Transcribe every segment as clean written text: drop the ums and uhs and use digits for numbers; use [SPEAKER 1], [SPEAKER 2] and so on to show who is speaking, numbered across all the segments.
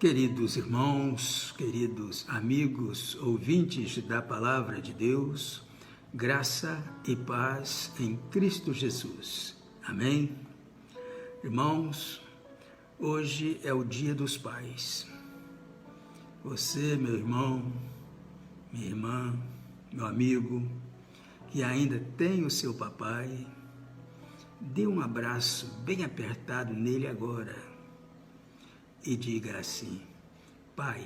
[SPEAKER 1] Queridos irmãos, queridos amigos, ouvintes da Palavra de Deus, graça e paz em Cristo Jesus. Amém? Irmãos, hoje é o Dia dos Pais. Você, meu irmão, minha irmã, meu amigo, que ainda tem o seu papai, dê um abraço bem apertado nele agora e diga assim: Pai,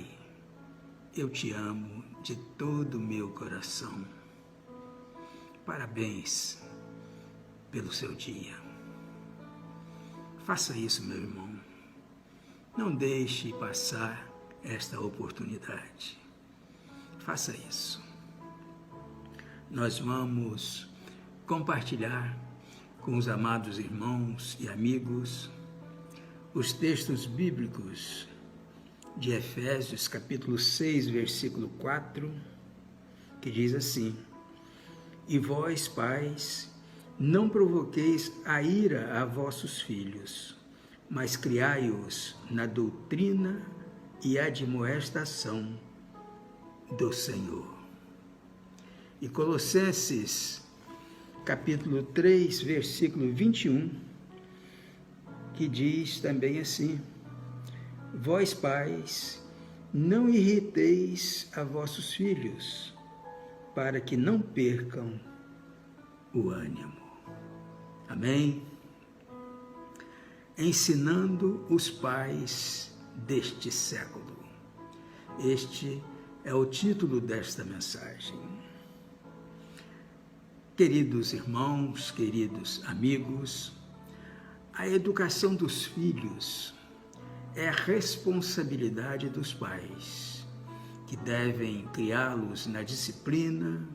[SPEAKER 1] eu te amo de todo o meu coração. Parabéns pelo seu dia. Faça isso, meu irmão. Não deixe passar esta oportunidade. Faça isso. Nós vamos compartilhar com os amados irmãos e amigos os textos bíblicos de Efésios, capítulo 6, versículo 4, que diz assim: E vós, pais, não provoqueis a ira a vossos filhos, mas criai-os na doutrina e admoestação do Senhor. E Colossenses, capítulo 3, versículo 21, que diz também assim: Vós, pais, não irriteis a vossos filhos, para que não percam o ânimo. Amém? Ensinando os pais deste século. Este é o título desta mensagem. Queridos irmãos, queridos amigos, a educação dos filhos é a responsabilidade dos pais, que devem criá-los na disciplina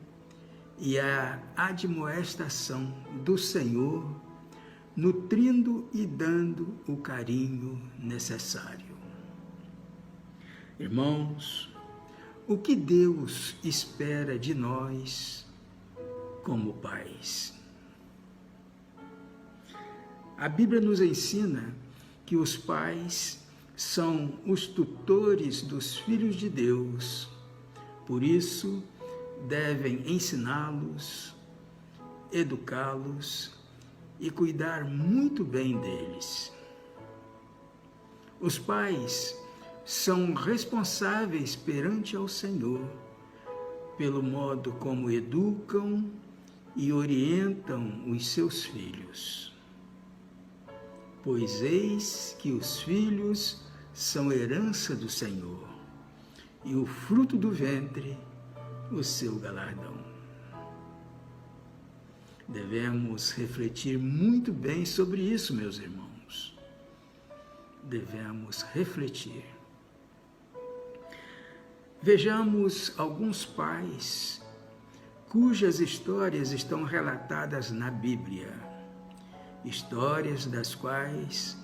[SPEAKER 1] e a admoestação do Senhor, nutrindo e dando o carinho necessário. Irmãos, o que Deus espera de nós como pais? A Bíblia nos ensina que os pais são os tutores dos filhos de Deus, por isso devem ensiná-los, educá-los e cuidar muito bem deles. Os pais são responsáveis perante ao Senhor pelo modo como educam e orientam os seus filhos. Pois eis que os filhos são herança do Senhor, e o fruto do ventre, o seu galardão. Devemos refletir muito bem sobre isso, meus irmãos. Devemos refletir. Vejamos alguns pais cujas histórias estão relatadas na Bíblia. Histórias das quais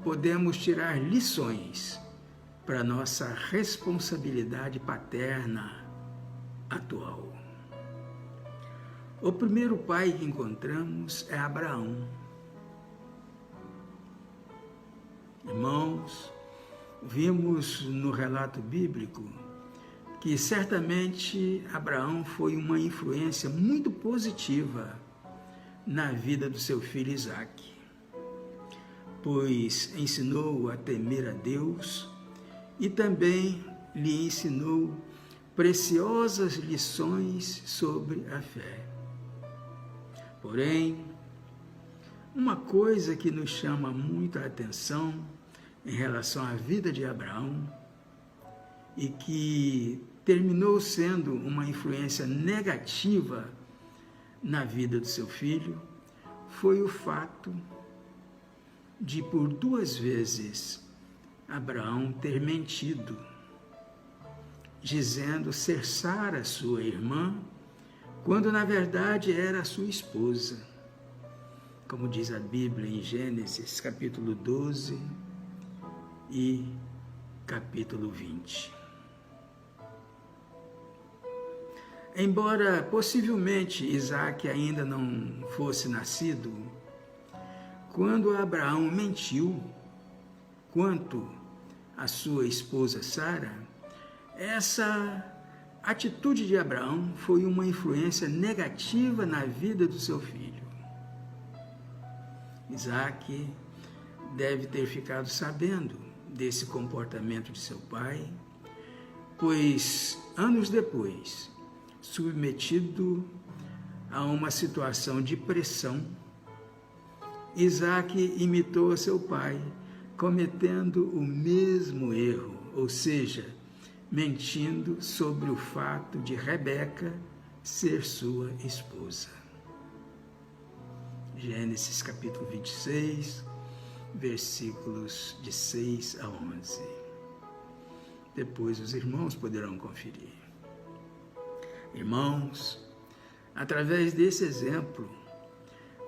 [SPEAKER 1] podemos tirar lições para nossa responsabilidade paterna atual. O primeiro pai que encontramos é Abraão. Irmãos, vimos no relato bíblico que certamente Abraão foi uma influência muito positiva na vida do seu filho Isaque, pois ensinou-o a temer a Deus e também lhe ensinou preciosas lições sobre a fé. Porém, uma coisa que nos chama muita atenção em relação à vida de Abraão e que terminou sendo uma influência negativa na vida do seu filho, foi o fato de, por 2 vezes, Abraão ter mentido, dizendo ser Sara sua irmã, quando na verdade era sua esposa, como diz a Bíblia em Gênesis, capítulo 12 e capítulo 20. Embora possivelmente Isaque ainda não fosse nascido, quando Abraão mentiu quanto a sua esposa Sara, essa atitude de Abraão foi uma influência negativa na vida do seu filho. Isaac deve ter ficado sabendo desse comportamento de seu pai, pois anos depois, submetido a uma situação de pressão, Isaac imitou seu pai, cometendo o mesmo erro, ou seja, mentindo sobre o fato de Rebeca ser sua esposa. Gênesis capítulo 26, versículos de 6 a 11. Depois os irmãos poderão conferir. Irmãos, através desse exemplo,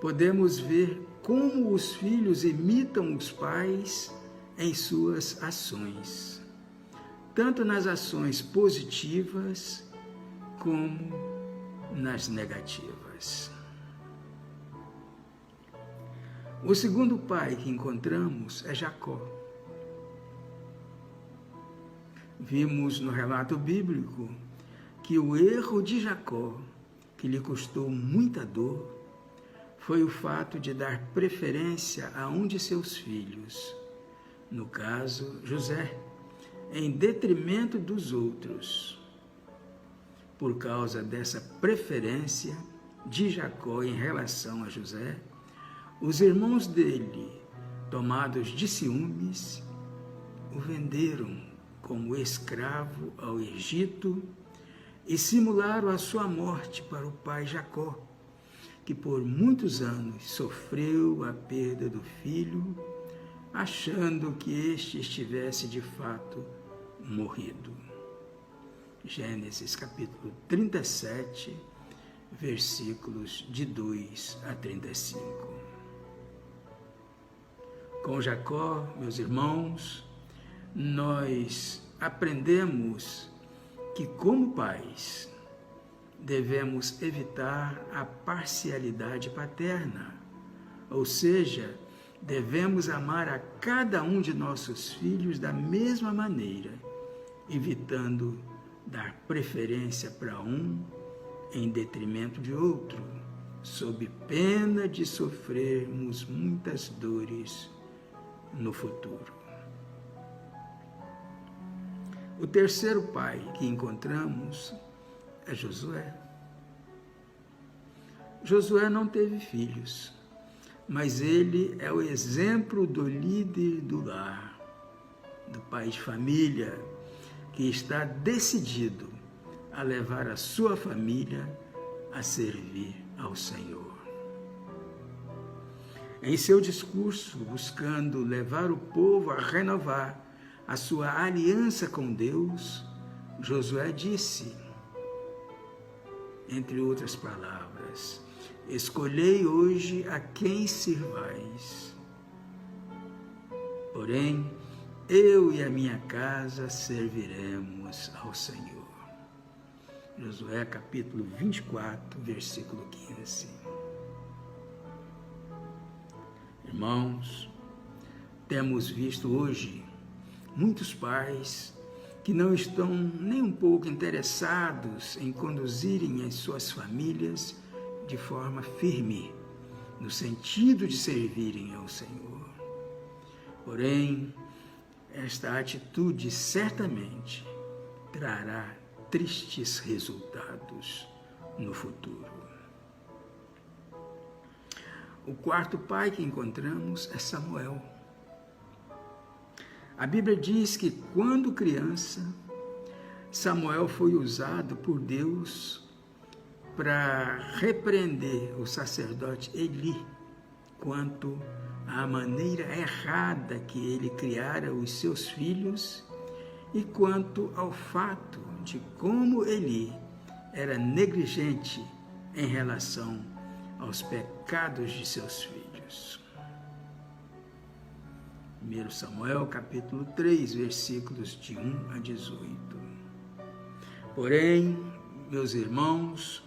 [SPEAKER 1] podemos ver como os filhos imitam os pais em suas ações, tanto nas ações positivas como nas negativas. O segundo pai que encontramos é Jacó. Vimos no relato bíblico que o erro de Jacó, que lhe custou muita dor, foi o fato de dar preferência a um de seus filhos, no caso, José, em detrimento dos outros. Por causa dessa preferência de Jacó em relação a José, os irmãos dele, tomados de ciúmes, o venderam como escravo ao Egito e simularam a sua morte para o pai Jacó, que por muitos anos sofreu a perda do filho, achando que este estivesse de fato morrido. Gênesis capítulo 37, versículos de 2 a 35. Com Jacó, meus irmãos, nós aprendemos que, como pais, devemos evitar a parcialidade paterna, ou seja, devemos amar a cada um de nossos filhos da mesma maneira, evitando dar preferência para um em detrimento de outro, sob pena de sofrermos muitas dores no futuro. O terceiro pai que encontramos é Josué. Josué não teve filhos, mas ele é o exemplo do líder do lar, do pai de família, que está decidido a levar a sua família a servir ao Senhor. Em seu discurso, buscando levar o povo a renovar a sua aliança com Deus, Josué disse, entre outras palavras, escolhei hoje a quem sirvais. Porém, eu e a minha casa serviremos ao Senhor. Josué capítulo 24, versículo 15. Irmãos, temos visto hoje muitos pais que não estão nem um pouco interessados em conduzirem as suas famílias de forma firme, no sentido de servirem ao Senhor. Porém, esta atitude certamente trará tristes resultados no futuro. O quarto pai que encontramos é Samuel. A Bíblia diz que quando criança, Samuel foi usado por Deus para repreender o sacerdote Eli quanto à maneira errada que ele criara os seus filhos e quanto ao fato de como Eli era negligente em relação aos pecados de seus filhos. 1 Samuel capítulo 3, versículos de 1 a 18. Porém, meus irmãos,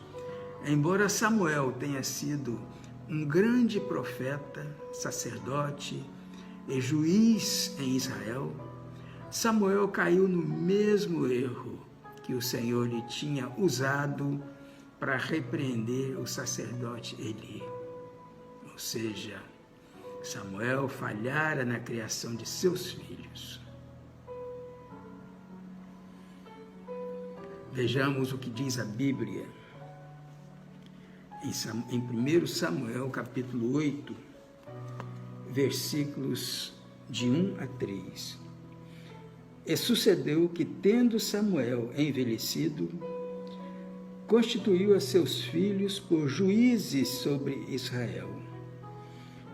[SPEAKER 1] embora Samuel tenha sido um grande profeta, sacerdote e juiz em Israel, Samuel caiu no mesmo erro que o Senhor lhe tinha usado para repreender o sacerdote Eli. Ou seja, Samuel falhara na criação de seus filhos. Vejamos o que diz a Bíblia em 1 Samuel, capítulo 8, versículos de 1 a 3. E sucedeu que, tendo Samuel envelhecido, constituiu a seus filhos por juízes sobre Israel.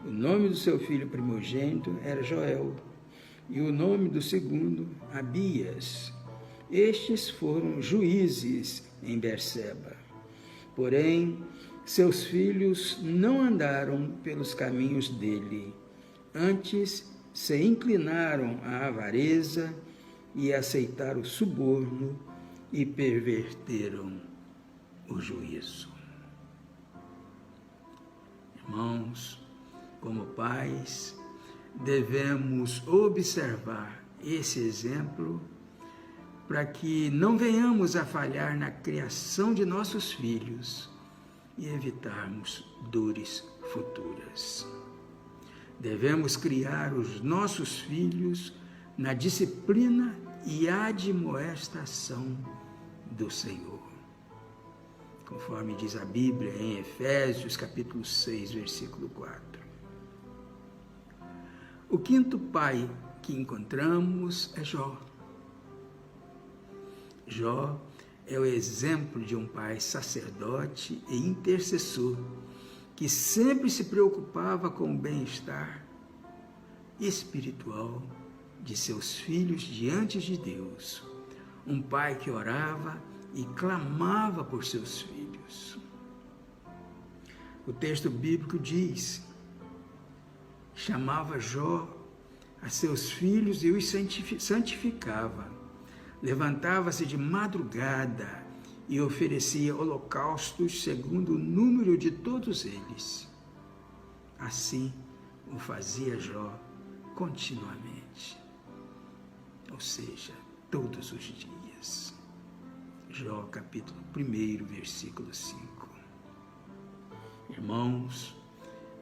[SPEAKER 1] O nome do seu filho primogênito era Joel, e o nome do segundo, Abias. Estes foram juízes em Berseba. Porém, seus filhos não andaram pelos caminhos dele, antes se inclinaram à avareza e aceitaram o suborno e perverteram o juízo. Irmãos, como pais, devemos observar esse exemplo para que não venhamos a falhar na criação de nossos filhos e evitarmos dores futuras. Devemos criar os nossos filhos na disciplina e admoestação do Senhor. Conforme diz a Bíblia em Efésios, capítulo 6, versículo 4. O quinto pai que encontramos é Jó. Jó é o exemplo de um pai sacerdote e intercessor que sempre se preocupava com o bem-estar espiritual de seus filhos diante de Deus. Um pai que orava e clamava por seus filhos. O texto bíblico diz: chamava Jó a seus filhos e os santificava. Levantava-se de madrugada e oferecia holocaustos segundo o número de todos eles. Assim o fazia Jó continuamente, ou seja, todos os dias. Jó, capítulo 1, versículo 5. Irmãos,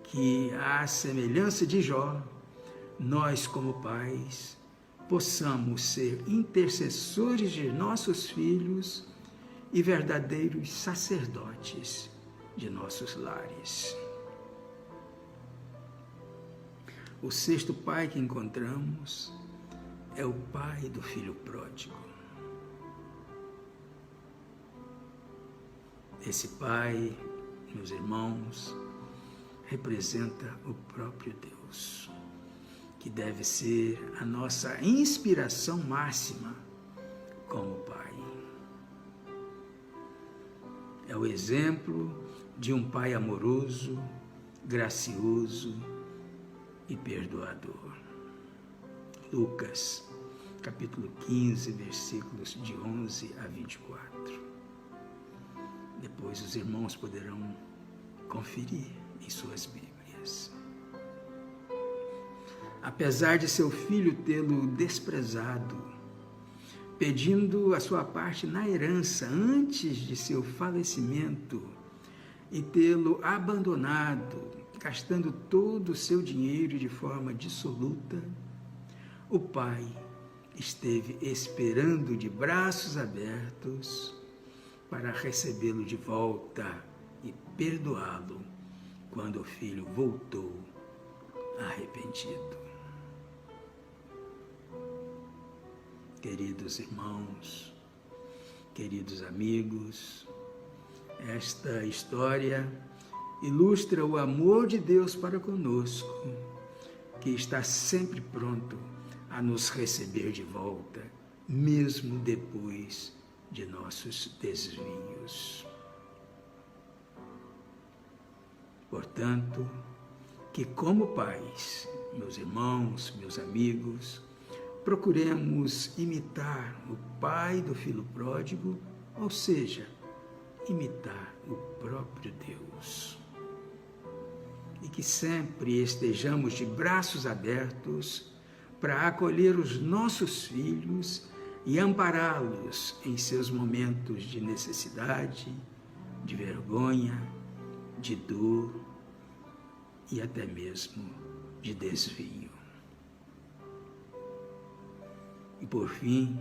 [SPEAKER 1] que à semelhança de Jó, nós como pais possamos ser intercessores de nossos filhos e verdadeiros sacerdotes de nossos lares. O sexto pai que encontramos é o pai do filho pródigo. Esse pai, meus irmãos, representa o próprio Deus, que deve ser a nossa inspiração máxima como pai. É o exemplo de um pai amoroso, gracioso e perdoador. Lucas, capítulo 15, versículos de 11 a 24. Depois os irmãos poderão conferir em suas Bíblias. Apesar de seu filho tê-lo desprezado, pedindo a sua parte na herança antes de seu falecimento e tê-lo abandonado, gastando todo o seu dinheiro de forma dissoluta, o pai esteve esperando de braços abertos para recebê-lo de volta e perdoá-lo quando o filho voltou arrependido. Queridos irmãos, queridos amigos, esta história ilustra o amor de Deus para conosco, que está sempre pronto a nos receber de volta, mesmo depois de nossos desvios. Portanto, que como pais, meus irmãos, meus amigos, procuremos imitar o pai do filho pródigo, ou seja, imitar o próprio Deus. E que sempre estejamos de braços abertos para acolher os nossos filhos e ampará-los em seus momentos de necessidade, de vergonha, de dor e até mesmo de desvio. E por fim,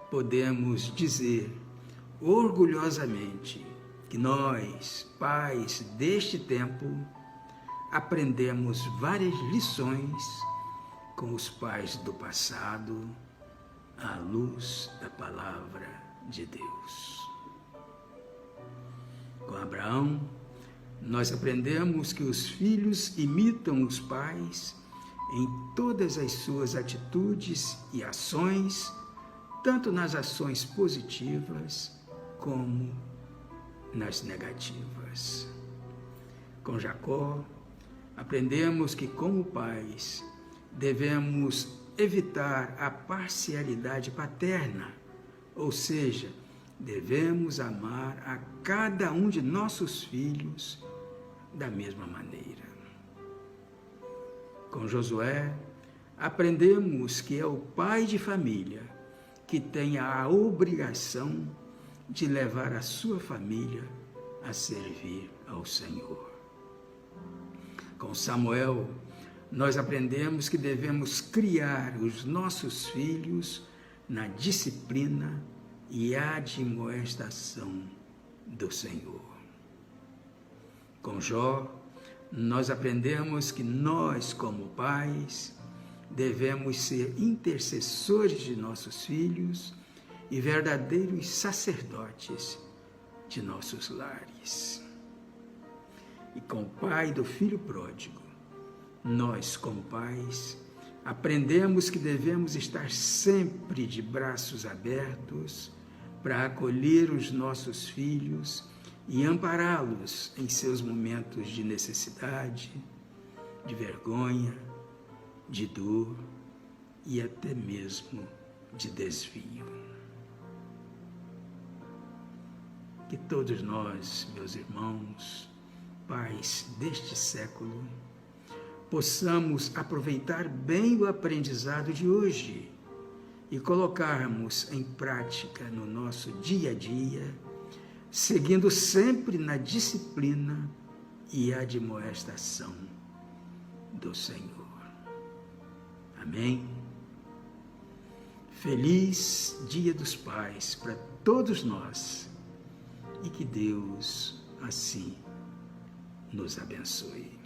[SPEAKER 1] podemos dizer orgulhosamente que nós, pais deste tempo, aprendemos várias lições com os pais do passado, à luz da palavra de Deus. Com Abraão, nós aprendemos que os filhos imitam os pais em todas as suas atitudes e ações, tanto nas ações positivas como nas negativas. Com Jacó, aprendemos que, como pais, devemos evitar a parcialidade paterna, ou seja, devemos amar a cada um de nossos filhos da mesma maneira. Com Josué, aprendemos que é o pai de família que tem a obrigação de levar a sua família a servir ao Senhor. Com Samuel, nós aprendemos que devemos criar os nossos filhos na disciplina e admoestação do Senhor. Com Jó, nós aprendemos que nós, como pais, devemos ser intercessores de nossos filhos e verdadeiros sacerdotes de nossos lares. E com o pai do filho pródigo, nós, como pais, aprendemos que devemos estar sempre de braços abertos para acolher os nossos filhos e ampará-los em seus momentos de necessidade, de vergonha, de dor e até mesmo de desvio. Que todos nós, meus irmãos, pais deste século, possamos aproveitar bem o aprendizado de hoje e colocarmos em prática no nosso dia a dia, seguindo sempre na disciplina e admoestação do Senhor. Amém? Feliz Dia dos Pais para todos nós e que Deus assim nos abençoe.